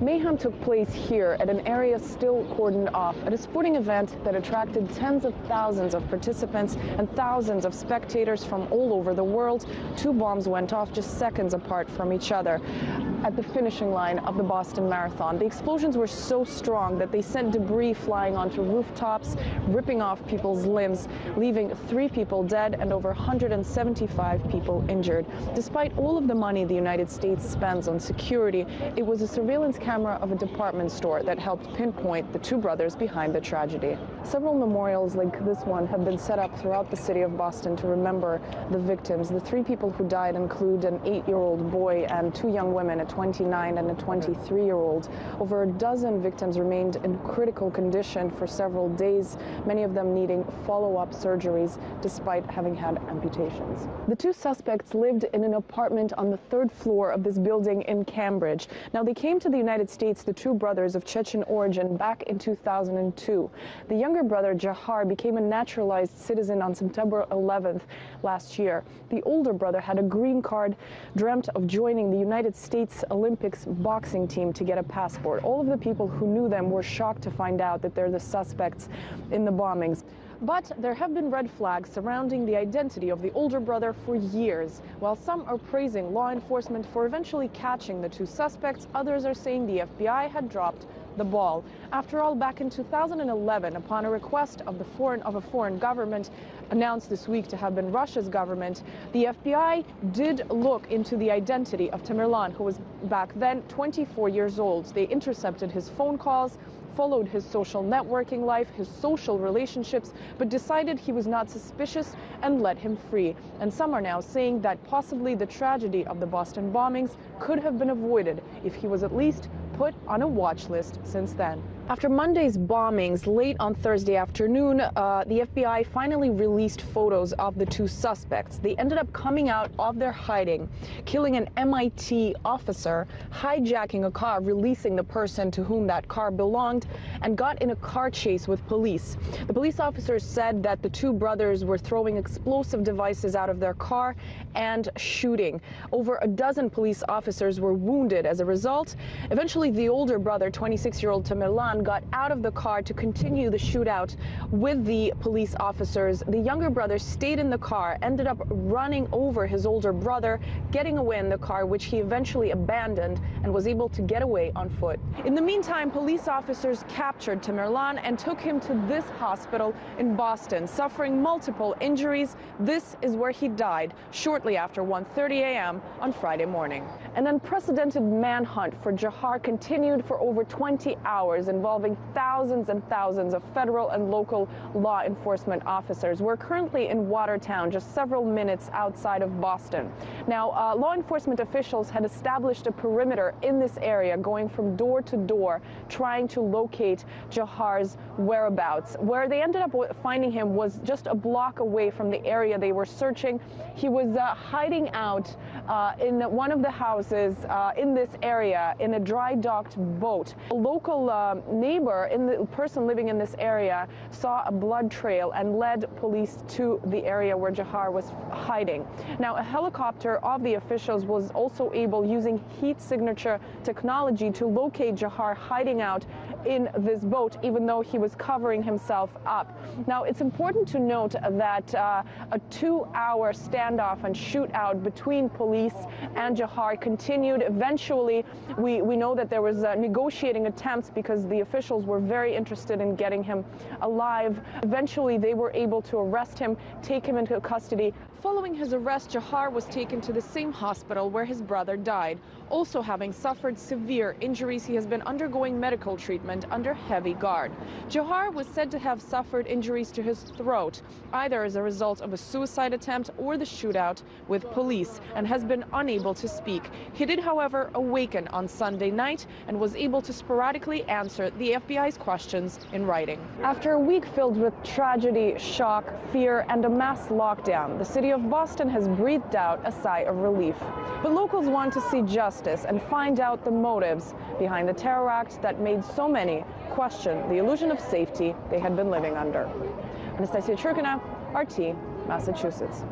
Mayhem took place here at an area still cordoned off at a sporting event that attracted tens of thousands of participants and thousands of spectators from all over the world. Two bombs went off just seconds apart from each other at the finishing line of the Boston Marathon. The explosions were so strong that they sent debris flying onto rooftops, ripping off people's limbs, leaving 3 people dead and over 175 people injured. Despite all of the money the United States spends on security, it was a surveillance camera of a department store that helped pinpoint the two brothers behind the tragedy. Several memorials like this one have been set up throughout the city of Boston to remember the victims. The 3 people who died include an 8-year-old boy and 2 young women, a 29 and a 23-year-old. Over a dozen victims remained in critical condition for several days, many of them needing follow-up surgeries despite having had amputations. The 2 suspects lived in an apartment on the 3rd floor of this building in Cambridge. Now, they came to the United States, the 2 brothers of Chechen origin, back in 2002. The younger brother, Jahar, became a naturalized citizen on September 11th last year. The older brother had a green card, dreamt of joining the United States Olympics boxing team to get a passport. All of the people who knew them were shocked to find out that they're the suspects in the bombings. But there have been red flags surrounding the identity of the older brother for years. While some are praising law enforcement for eventually catching the 2 suspects, others are saying the FBI had dropped the ball. After all, back in 2011, upon a request of a foreign government, announced this week to have been Russia's government, the FBI did look into the identity of Tamerlan, who was back then 24 years old. They intercepted his phone calls, followed his social networking life, his social relationships, but decided he was not suspicious and let him free. And some are now saying that possibly the tragedy of the Boston bombings could have been avoided if he was at least put on a watch list since then. After Monday's bombings, late on Thursday afternoon, the FBI finally released photos of the 2 suspects. They ended up coming out of their hiding, killing an MIT officer, hijacking a car, releasing the person to whom that car belonged, and got in a car chase with police. The police officers said that the 2 brothers were throwing explosive devices out of their car and shooting. Over a dozen police officers were wounded as a result. Eventually, the older brother, 26-year-old Tamerlan, got out of the car to continue the shootout with the police officers. The younger brother stayed in the car, ended up running over his older brother, getting away in the car, which he eventually abandoned and was able to get away on foot. In the meantime, police officers captured Tamerlan and took him to this hospital in Boston, suffering multiple injuries. This is where he died shortly after 1:30 a.m. on Friday morning. An unprecedented manhunt for Jahar continued for over 20 hours, involving thousands and thousands of federal and local law enforcement officers. We're currently in Watertown, just several minutes outside of Boston. Now, law enforcement officials had established a perimeter in this area, going from door to door, trying to locate Jahar's whereabouts. Where they ended up finding him was just a block away from the area they were searching. He was hiding out in one of the houses in this area in a dry docked boat. A local neighbor, the person living in this area, saw a blood trail and led police to the area where Jahar was hiding. Now, a helicopter of the officials was also able, using heat signature technology, to locate Jahar hiding out in this boat, even though he was covering himself up. Now, it's important to note that a 2-hour standoff and shootout between police and Jahar continued. Eventually, we know that there was negotiating attempts because the officials were very interested in getting him alive. Eventually, they were able to arrest him, take him into custody. Following his arrest, Jahar was taken to the same hospital where his brother died. Also having suffered severe injuries, he has been undergoing medical treatment under heavy guard. Jahar was said to have suffered injuries to his throat, either as a result of a suicide attempt or the shootout with police, and has been unable to speak. He did, however, awaken on Sunday night and was able to sporadically answer the FBI's questions in writing. After a week filled with tragedy, shock, fear, and a mass lockdown, the city of Boston has breathed out a sigh of relief. But locals want to see justice and find out the motives behind the terror act that made so many question the illusion of safety they had been living under. Anastasia Churkina, RT, Massachusetts.